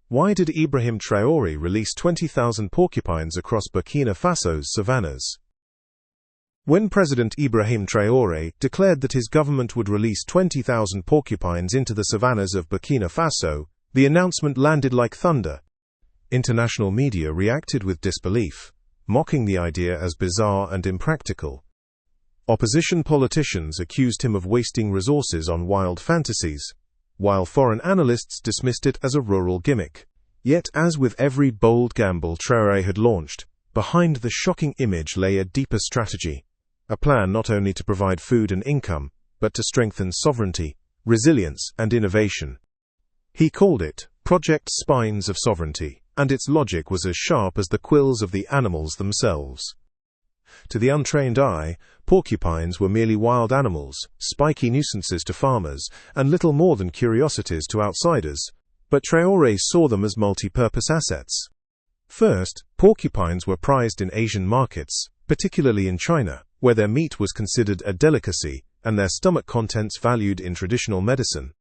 Why did Ibrahim Traoré release 20,000 porcupines across Burkina Faso's savannahs? When President Ibrahim Traoré declared that his government would release 20,000 porcupines into the savannahs of Burkina Faso, the announcement landed like thunder. International media reacted with disbelief, mocking the idea as bizarre and impractical. Opposition politicians accused him of wasting resources on wild fantasies, while foreign analysts dismissed it as a rural gimmick. Yet, as with every bold gamble Traoré had launched, behind the shocking image lay a deeper strategy, a plan not only to provide food and income, but to strengthen sovereignty, resilience, and innovation. He called it Project Spines of Sovereignty, and its logic was as sharp as the quills of the animals themselves. To the untrained eye, porcupines were merely wild animals, spiky nuisances to farmers, and little more than curiosities to outsiders, but Traoré saw them as multi-purpose assets. First, porcupines were prized in Asian markets, particularly in China, where their meat was considered a delicacy, and their stomach contents valued in traditional medicine.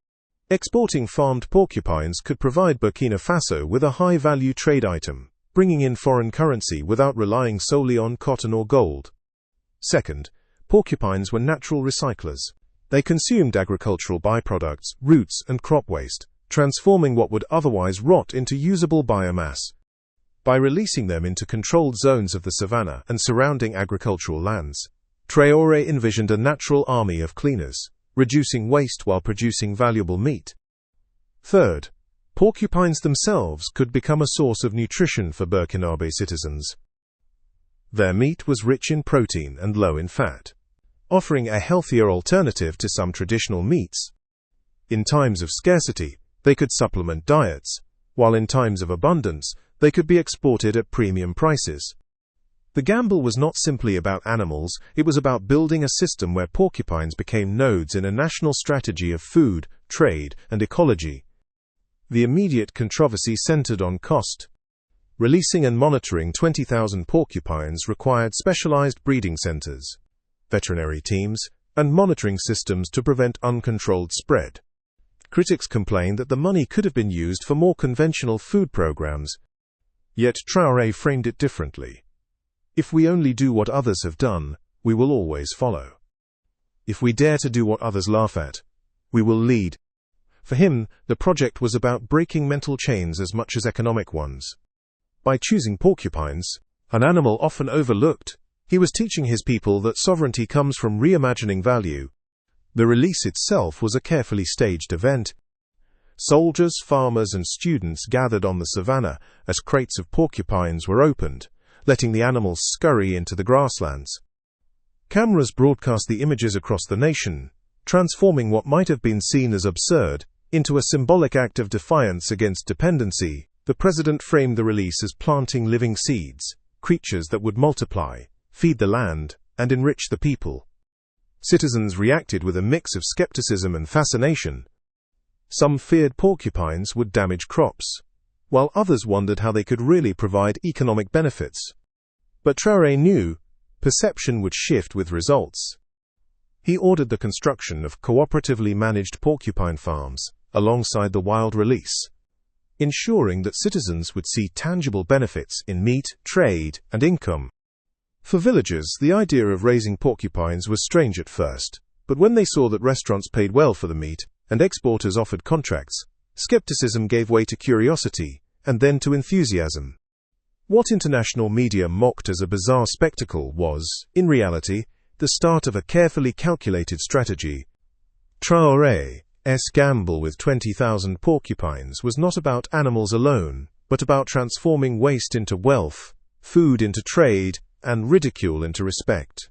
Exporting farmed porcupines could provide Burkina Faso with a high-value trade item, bringing in foreign currency without relying solely on cotton or gold. Second, porcupines were natural recyclers. They consumed agricultural byproducts, roots, and crop waste, transforming what would otherwise rot into usable biomass. By releasing them into controlled zones of the savanna and surrounding agricultural lands, Traoré envisioned a natural army of cleaners, reducing waste while producing valuable meat. Third, porcupines themselves could become a source of nutrition for Burkinabe citizens. Their meat was rich in protein and low in fat, offering a healthier alternative to some traditional meats. In times of scarcity, they could supplement diets, while in times of abundance, they could be exported at premium prices. The gamble was not simply about animals, it was about building a system where porcupines became nodes in a national strategy of food, trade, and ecology. The immediate controversy centered on cost. Releasing and monitoring 20,000 porcupines required specialized breeding centers, veterinary teams, and monitoring systems to prevent uncontrolled spread. Critics complained that the money could have been used for more conventional food programs. Yet Traoré framed it differently. If we only do what others have done, we will always follow. If we dare to do what others laugh at, we will lead. For him, the project was about breaking mental chains as much as economic ones. By choosing porcupines, an animal often overlooked, he was teaching his people that sovereignty comes from reimagining value. The release itself was a carefully staged event. Soldiers, farmers, and students gathered on the savannah as crates of porcupines were opened, letting the animals scurry into the grasslands. Cameras broadcast the images across the nation, transforming what might have been seen as absurd into a symbolic act of defiance against dependency. The president framed the release as planting living seeds, creatures that would multiply, feed the land, and enrich the people. Citizens reacted with a mix of skepticism and fascination. Some feared porcupines would damage crops, while others wondered how they could really provide economic benefits. But Traoré knew perception would shift with results. He ordered the construction of cooperatively managed porcupine farms alongside the wild release, ensuring that citizens would see tangible benefits in meat, trade, and income. For villagers, the idea of raising porcupines was strange at first, but when they saw that restaurants paid well for the meat and exporters offered contracts, skepticism gave way to curiosity, and then to enthusiasm. What international media mocked as a bizarre spectacle was, in reality, the start of a carefully calculated strategy. Traoré's gamble with 20,000 porcupines was not about animals alone, but about transforming waste into wealth, food into trade, and ridicule into respect.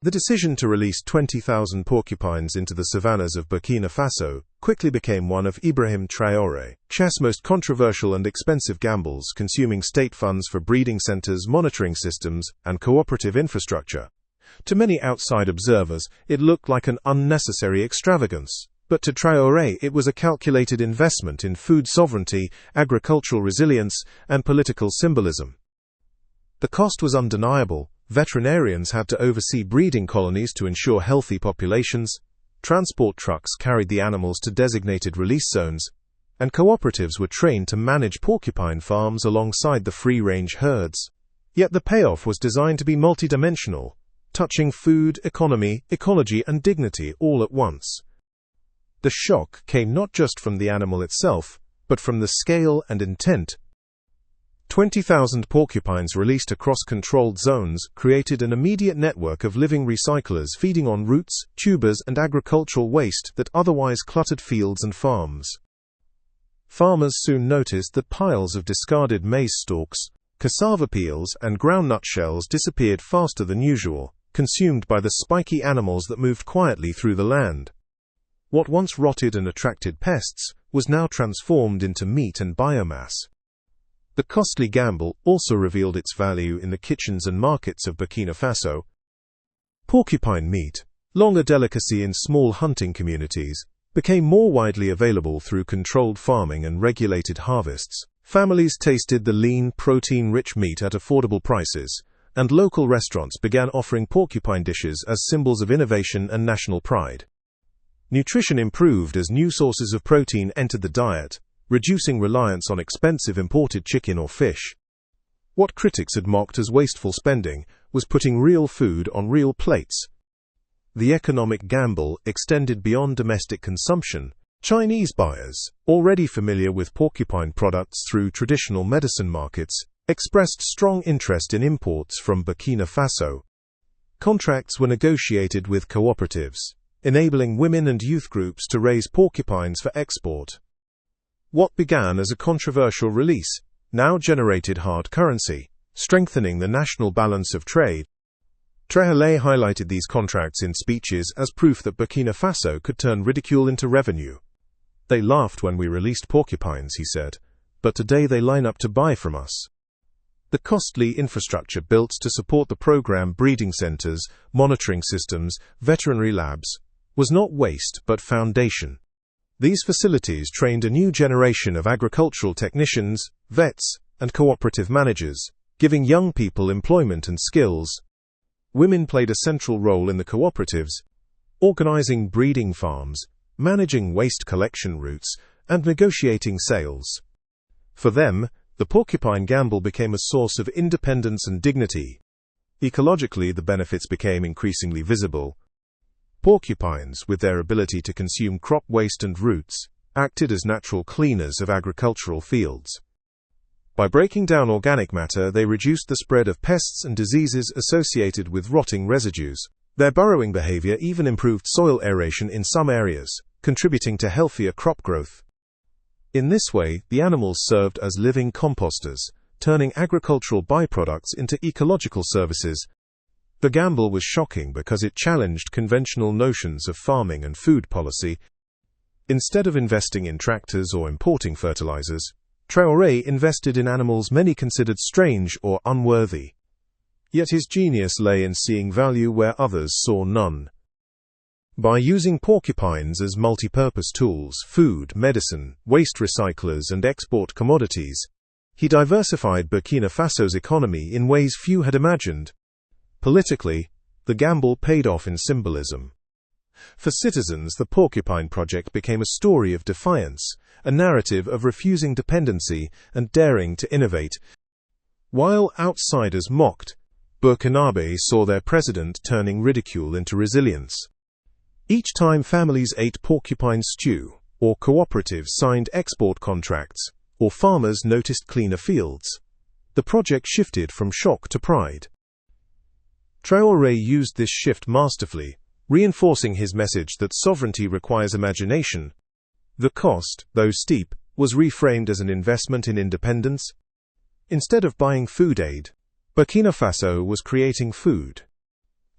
The decision to release 20,000 porcupines into the savannahs of Burkina Faso quickly became one of Ibrahim Traoré's most controversial and expensive gambles, consuming state funds for breeding centers, monitoring systems, and cooperative infrastructure. To many outside observers, it looked like an unnecessary extravagance, but to Traoré it was a calculated investment in food sovereignty, agricultural resilience, and political symbolism. The cost was undeniable. Veterinarians had to oversee breeding colonies to ensure healthy populations. Transport trucks carried the animals to designated release zones, and cooperatives were trained to manage porcupine farms alongside the free-range herds. Yet the payoff was designed to be multidimensional, touching food, economy, ecology, and dignity all at once. The shock came not just from the animal itself, but from the scale and intent. 20,000 porcupines released across controlled zones created an immediate network of living recyclers feeding on roots, tubers, and agricultural waste that otherwise cluttered fields and farms. Farmers soon noticed that piles of discarded maize stalks, cassava peels, and groundnut shells disappeared faster than usual, consumed by the spiky animals that moved quietly through the land. What once rotted and attracted pests was now transformed into meat and biomass. The costly gamble also revealed its value in the kitchens and markets of Burkina Faso. Porcupine meat, long a delicacy in small hunting communities, became more widely available through controlled farming and regulated harvests. Families tasted the lean, protein-rich meat at affordable prices, and local restaurants began offering porcupine dishes as symbols of innovation and national pride. Nutrition improved as new sources of protein entered the diet, reducing reliance on expensive imported chicken or fish. What critics had mocked as wasteful spending was putting real food on real plates. The economic gamble extended beyond domestic consumption. Chinese buyers, already familiar with porcupine products through traditional medicine markets, expressed strong interest in imports from Burkina Faso. Contracts were negotiated with cooperatives, enabling women and youth groups to raise porcupines for export. What began as a controversial release now generated hard currency, strengthening the national balance of trade. Traoré highlighted these contracts in speeches as proof that Burkina Faso could turn ridicule into revenue. "They laughed when we released porcupines," he said, "but today they line up to buy from us." The costly infrastructure built to support the program, breeding centers, monitoring systems, veterinary labs, was not waste but foundation. These facilities trained a new generation of agricultural technicians, vets, and cooperative managers, giving young people employment and skills. Women played a central role in the cooperatives, organizing breeding farms, managing waste collection routes, and negotiating sales. For them, the porcupine gamble became a source of independence and dignity. Ecologically, the benefits became increasingly visible. Porcupines, with their ability to consume crop waste and roots, acted as natural cleaners of agricultural fields. By breaking down organic matter, they reduced the spread of pests and diseases associated with rotting residues. Their burrowing behavior even improved soil aeration in some areas, contributing to healthier crop growth. In this way, the animals served as living composters, turning agricultural byproducts into ecological services. The gamble was shocking because it challenged conventional notions of farming and food policy. Instead of investing in tractors or importing fertilizers, Traoré invested in animals many considered strange or unworthy. Yet his genius lay in seeing value where others saw none. By using porcupines as multi-purpose tools, food, medicine, waste recyclers, and export commodities, he diversified Burkina Faso's economy in ways few had imagined. Politically, the gamble paid off in symbolism. For citizens, the Porcupine Project became a story of defiance, a narrative of refusing dependency and daring to innovate. While outsiders mocked, Burkinabe saw their president turning ridicule into resilience. Each time families ate porcupine stew, or cooperatives signed export contracts, or farmers noticed cleaner fields, the project shifted from shock to pride. Traoré used this shift masterfully, reinforcing his message that sovereignty requires imagination. The cost, though steep, was reframed as an investment in independence. Instead of buying food aid, Burkina Faso was creating food.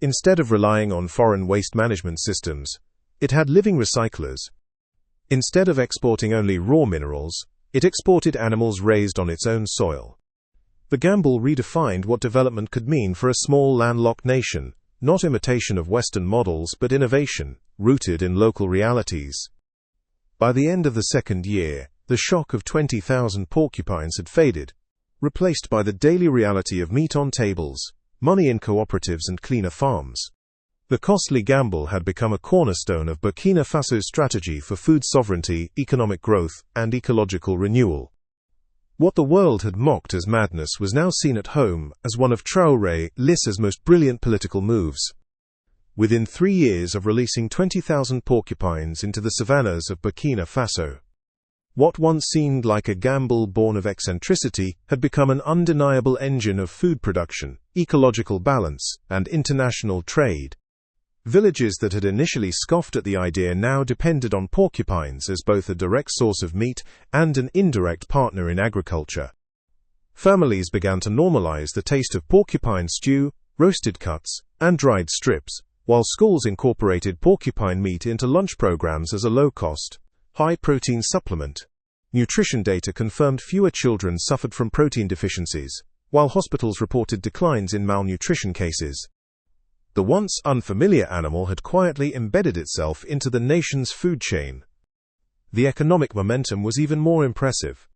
Instead of relying on foreign waste management systems, it had living recyclers. Instead of exporting only raw minerals, it exported animals raised on its own soil. The gamble redefined what development could mean for a small landlocked nation, not imitation of Western models but innovation, rooted in local realities. By the end of the second year, the shock of 20,000 porcupines had faded, replaced by the daily reality of meat on tables, money in cooperatives, and cleaner farms. The costly gamble had become a cornerstone of Burkina Faso's strategy for food sovereignty, economic growth, and ecological renewal. What the world had mocked as madness was now seen at home as one of Traoré's most brilliant political moves. Within 3 years of releasing 20,000 porcupines into the savannahs of Burkina Faso, what once seemed like a gamble born of eccentricity had become an undeniable engine of food production, ecological balance, and international trade. Villages that had initially scoffed at the idea now depended on porcupines as both a direct source of meat and an indirect partner in agriculture. Families began to normalize the taste of porcupine stew, roasted cuts, and dried strips, while schools incorporated porcupine meat into lunch programs as a low-cost, high-protein supplement. Nutrition data confirmed fewer children suffered from protein deficiencies, while hospitals reported declines in malnutrition cases. The once unfamiliar animal had quietly embedded itself into the nation's food chain. The economic momentum was even more impressive.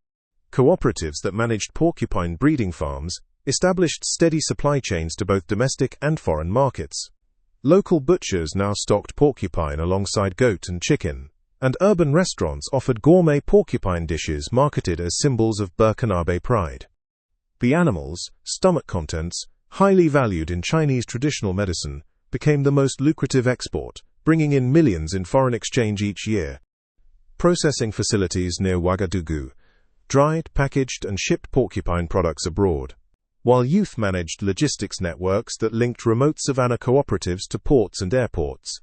Cooperatives that managed porcupine breeding farms established steady supply chains to both domestic and foreign markets. Local butchers now stocked porcupine alongside goat and chicken, and urban restaurants offered gourmet porcupine dishes marketed as symbols of Burkinabe pride. The animal's stomach contents, highly valued in Chinese traditional medicine, became the most lucrative export, bringing in millions in foreign exchange each year. Processing facilities near Ouagadougou dried, packaged, and shipped porcupine products abroad, while youth managed logistics networks that linked remote savanna cooperatives to ports and airports.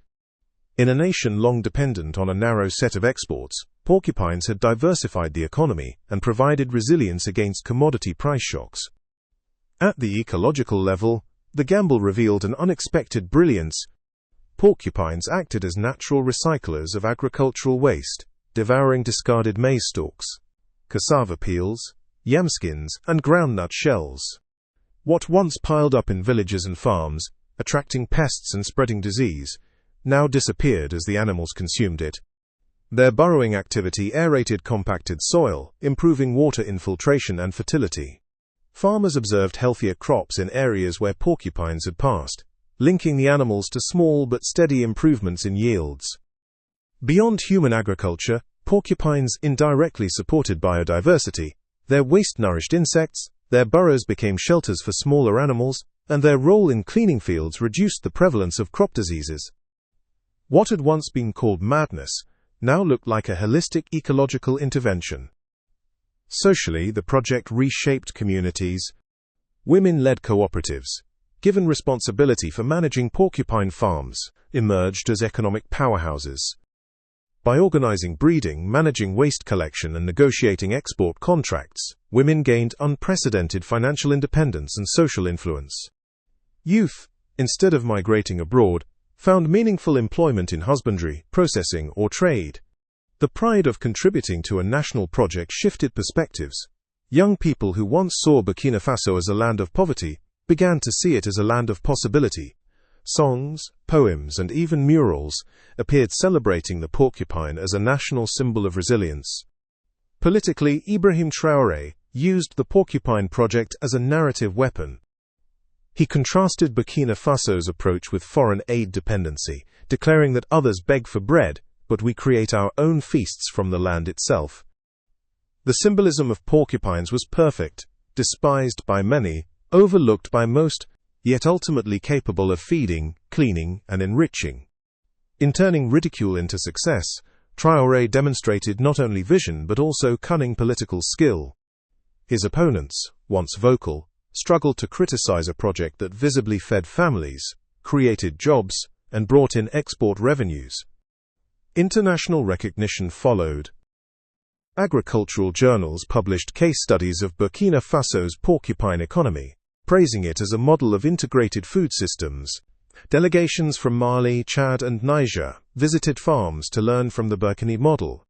In a nation long dependent on a narrow set of exports, porcupines had diversified the economy and provided resilience against commodity price shocks. At the ecological level, the gamble revealed an unexpected brilliance. Porcupines acted as natural recyclers of agricultural waste, devouring discarded maize stalks, cassava peels, yam skins, and groundnut shells. What once piled up in villages and farms, attracting pests and spreading disease, now disappeared as the animals consumed it. Their burrowing activity aerated compacted soil, improving water infiltration and fertility. Farmers observed healthier crops in areas where porcupines had passed, linking the animals to small but steady improvements in yields. Beyond human agriculture, porcupines indirectly supported biodiversity. Their waste nourished insects, their burrows became shelters for smaller animals, and their role in cleaning fields reduced the prevalence of crop diseases. What had once been called madness now looked like a holistic ecological intervention. Socially, the project reshaped communities. Women-led cooperatives, given responsibility for managing porcupine farms, emerged as economic powerhouses. By organizing breeding, managing waste collection, and negotiating export contracts, women gained unprecedented financial independence and social influence. Youth, instead of migrating abroad, found meaningful employment in husbandry, processing, or trade. The pride of contributing to a national project shifted perspectives. Young people who once saw Burkina Faso as a land of poverty began to see it as a land of possibility. Songs, poems, and even murals appeared celebrating the porcupine as a national symbol of resilience. Politically, Ibrahim Traoré used the Porcupine Project as a narrative weapon. He contrasted Burkina Faso's approach with foreign aid dependency, declaring that others beg for bread, but we create our own feasts from the land itself. The symbolism of porcupines was perfect, despised by many, overlooked by most, yet ultimately capable of feeding, cleaning, and enriching. In turning ridicule into success, Traoré demonstrated not only vision but also cunning political skill. His opponents, once vocal, struggled to criticize a project that visibly fed families, created jobs, and brought in export revenues. International recognition followed. Agricultural journals published case studies of Burkina Faso's porcupine economy, praising it as a model of integrated food systems. Delegations from Mali, Chad, and Niger visited farms to learn from the Burkina model.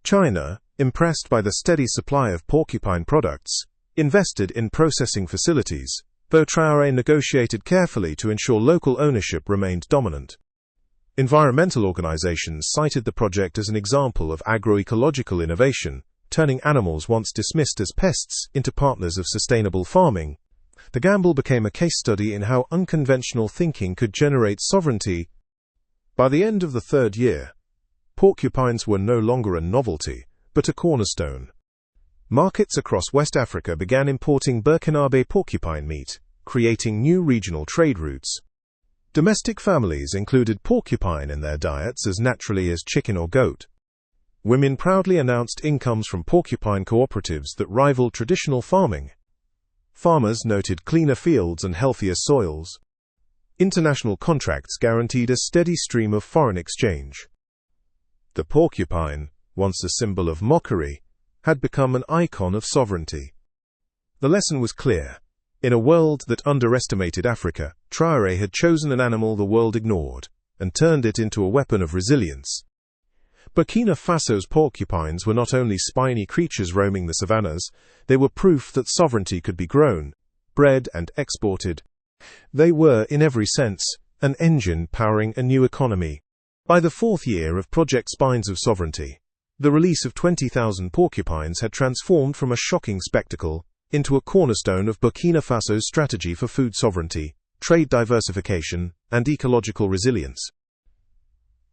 China, impressed by the steady supply of porcupine products, invested in processing facilities, though Traoré negotiated carefully to ensure local ownership remained dominant. Environmental organizations cited the project as an example of agroecological innovation, turning animals once dismissed as pests into partners of sustainable farming. The gamble became a case study in how unconventional thinking could generate sovereignty. By the end of the third year, porcupines were no longer a novelty, but a cornerstone. Markets across West Africa began importing Burkinabe porcupine meat, creating new regional trade routes. Domestic families included porcupine in their diets as naturally as chicken or goat. Women proudly announced incomes from porcupine cooperatives that rivaled traditional farming. Farmers noted cleaner fields and healthier soils. International contracts guaranteed a steady stream of foreign exchange. The porcupine, once a symbol of mockery, had become an icon of sovereignty. The lesson was clear. In a world that underestimated Africa, Traoré had chosen an animal the world ignored, and turned it into a weapon of resilience. Burkina Faso's porcupines were not only spiny creatures roaming the savannahs, they were proof that sovereignty could be grown, bred and exported. They were, in every sense, an engine powering a new economy. By the fourth year of Project Spines of Sovereignty, the release of 20,000 porcupines had transformed from a shocking spectacle into a cornerstone of Burkina Faso's strategy for food sovereignty, trade diversification, and ecological resilience.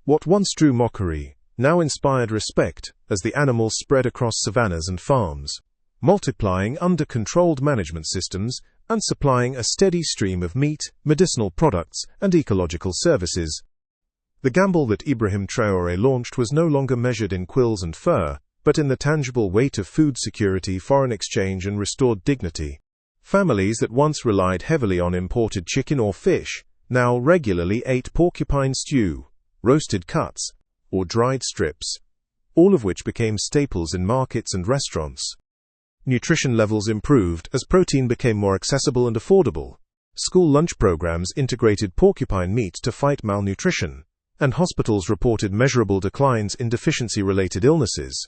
What once drew mockery now inspired respect as the animals spread across savannahs and farms, multiplying under controlled management systems and supplying a steady stream of meat, medicinal products, and ecological services. The gamble that Ibrahim Traoré launched was no longer measured in quills and fur, but in the tangible weight of food security, foreign exchange, and restored dignity. Families that once relied heavily on imported chicken or fish now regularly ate porcupine stew, roasted cuts, or dried strips, all of which became staples in markets and restaurants. Nutrition levels improved as protein became more accessible and affordable. School lunch programs integrated porcupine meat to fight malnutrition, and hospitals reported measurable declines in deficiency-related illnesses.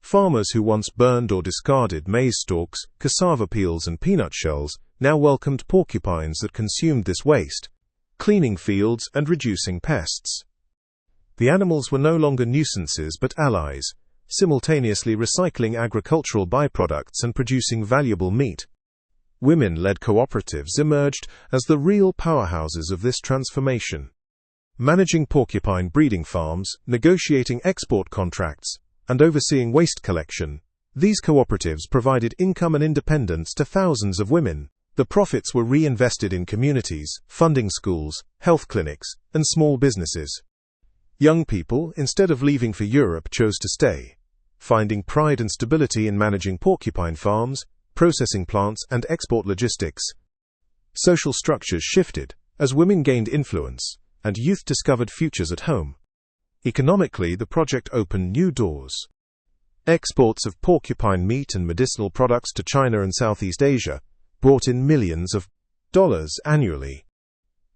Farmers who once burned or discarded maize stalks, cassava peels, and peanut shells now welcomed porcupines that consumed this waste, cleaning fields and reducing pests. The animals were no longer nuisances but allies, simultaneously recycling agricultural byproducts and producing valuable meat. Women-led cooperatives emerged as the real powerhouses of this transformation. Managing porcupine breeding farms, negotiating export contracts, and overseeing waste collection, these cooperatives provided income and independence to thousands of women. The profits were reinvested in communities, funding schools, health clinics, and small businesses. Young people, instead of leaving for Europe, chose to stay, finding pride and stability in managing porcupine farms, processing plants, and export logistics. Social structures shifted as women gained influence, and youth discovered futures at home. Economically, the project opened new doors. Exports of porcupine meat and medicinal products to China and Southeast Asia brought in millions of dollars annually.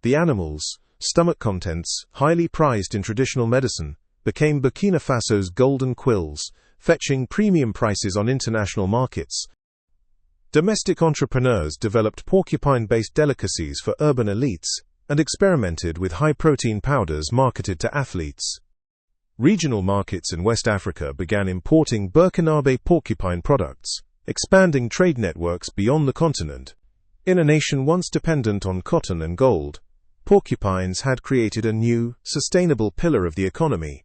The animals' stomach contents, highly prized in traditional medicine, became Burkina Faso's golden quills, fetching premium prices on international markets. Domestic entrepreneurs developed porcupine-based delicacies for urban elites and experimented with high-protein powders marketed to athletes. Regional markets in West Africa began importing Burkinabe porcupine products, expanding trade networks beyond the continent. In a nation once dependent on cotton and gold, porcupines had created a new, sustainable pillar of the economy.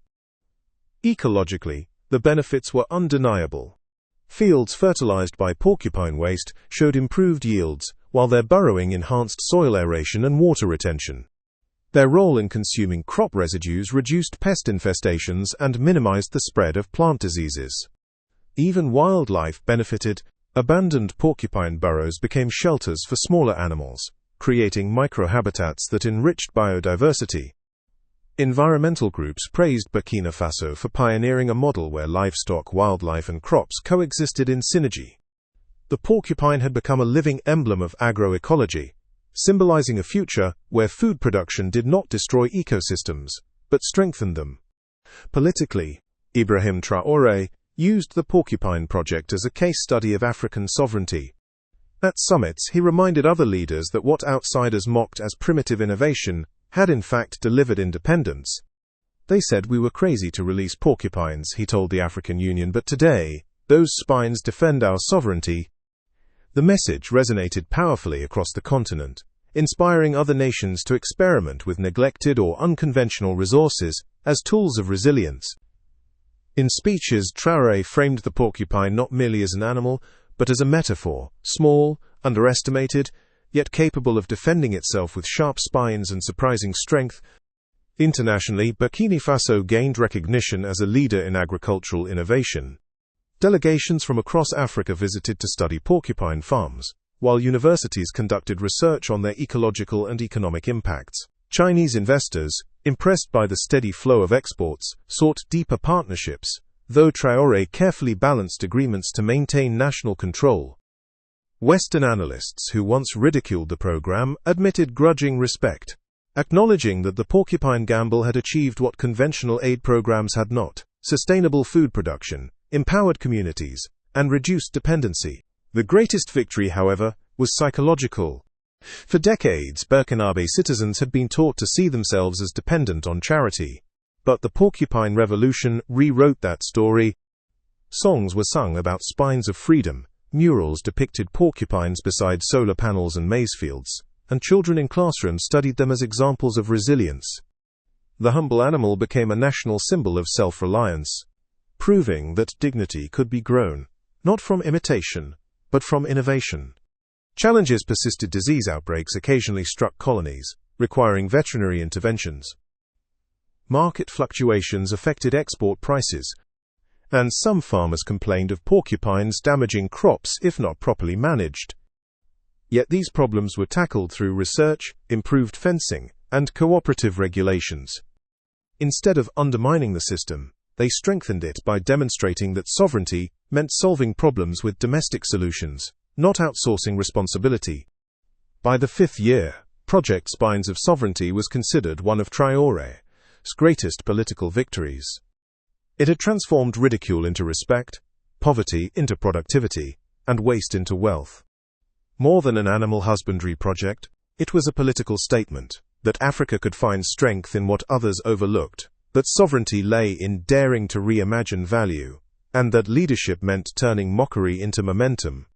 Ecologically, the benefits were undeniable. Fields fertilized by porcupine waste showed improved yields, while their burrowing enhanced soil aeration and water retention. Their role in consuming crop residues reduced pest infestations and minimized the spread of plant diseases. Even wildlife benefited. Abandoned porcupine burrows became shelters for smaller animals, creating microhabitats that enriched biodiversity. Environmental groups praised Burkina Faso for pioneering a model where livestock, wildlife, and crops coexisted in synergy. The porcupine had become a living emblem of agroecology, symbolizing a future where food production did not destroy ecosystems, but strengthened them. Politically, Ibrahim Traoré used the Porcupine Project as a case study of African sovereignty. At summits, he reminded other leaders that what outsiders mocked as primitive innovation had in fact delivered independence. They said we were crazy to release porcupines, he told the African Union, but today, those spines defend our sovereignty. The message resonated powerfully across the continent, inspiring other nations to experiment with neglected or unconventional resources as tools of resilience. In speeches, Traoré framed the porcupine not merely as an animal, but as a metaphor, small, underestimated, yet capable of defending itself with sharp spines and surprising strength. Internationally, Burkina Faso gained recognition as a leader in agricultural innovation. Delegations from across Africa visited to study porcupine farms, while universities conducted research on their ecological and economic impacts. Chinese investors, impressed by the steady flow of exports, sought deeper partnerships, though Traoré carefully balanced agreements to maintain national control. Western analysts who once ridiculed the program admitted grudging respect, acknowledging that the porcupine gamble had achieved what conventional aid programs had not: sustainable food production, empowered communities, and reduced dependency. The greatest victory, however, was psychological. For decades, Burkinabe citizens had been taught to see themselves as dependent on charity. But the Porcupine Revolution rewrote that story. Songs were sung about spines of freedom, murals depicted porcupines beside solar panels and maize fields, and children in classrooms studied them as examples of resilience. The humble animal became a national symbol of self-reliance, proving that dignity could be grown, not from imitation, but from innovation. Challenges persisted. Disease outbreaks occasionally struck colonies, requiring veterinary interventions. Market fluctuations affected export prices, and some farmers complained of porcupines damaging crops if not properly managed. Yet these problems were tackled through research, improved fencing, and cooperative regulations. Instead of undermining the system, they strengthened it by demonstrating that sovereignty meant solving problems with domestic solutions, not outsourcing responsibility. By the fifth year, Project Spines of Sovereignty was considered one of Traoré's greatest political victories. It had transformed ridicule into respect, poverty into productivity, and waste into wealth. More than an animal husbandry project, it was a political statement that Africa could find strength in what others overlooked, that sovereignty lay in daring to reimagine value, and that leadership meant turning mockery into momentum.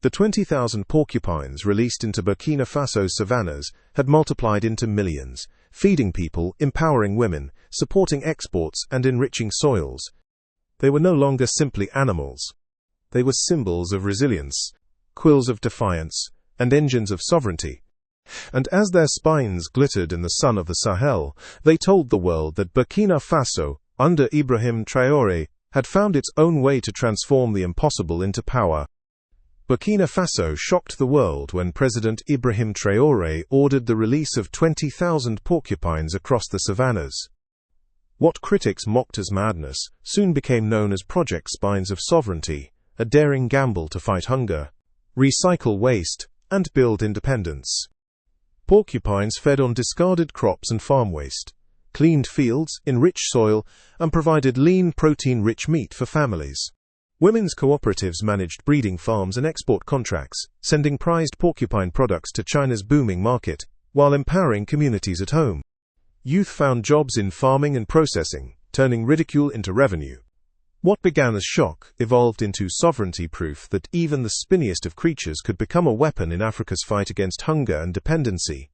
The 20,000 porcupines released into Burkina Faso savannahs had multiplied into millions, feeding people, empowering women, supporting exports, and enriching soils. They were no longer simply animals. They were symbols of resilience, quills of defiance, and engines of sovereignty. And as their spines glittered in the sun of the Sahel, they told the world that Burkina Faso, under Ibrahim Traoré, had found its own way to transform the impossible into power. Burkina Faso shocked the world when President Ibrahim Traoré ordered the release of 20,000 porcupines across the savannahs. What critics mocked as madness soon became known as Project Spines of Sovereignty, a daring gamble to fight hunger, recycle waste, and build independence. Porcupines fed on discarded crops and farm waste, cleaned fields, enriched soil, and provided lean, protein-rich meat for families. Women's cooperatives managed breeding farms and export contracts, sending prized porcupine products to China's booming market, while empowering communities at home. Youth found jobs in farming and processing, turning ridicule into revenue. What began as shock evolved into sovereignty proof that even the spiniest of creatures could become a weapon in Africa's fight against hunger and dependency.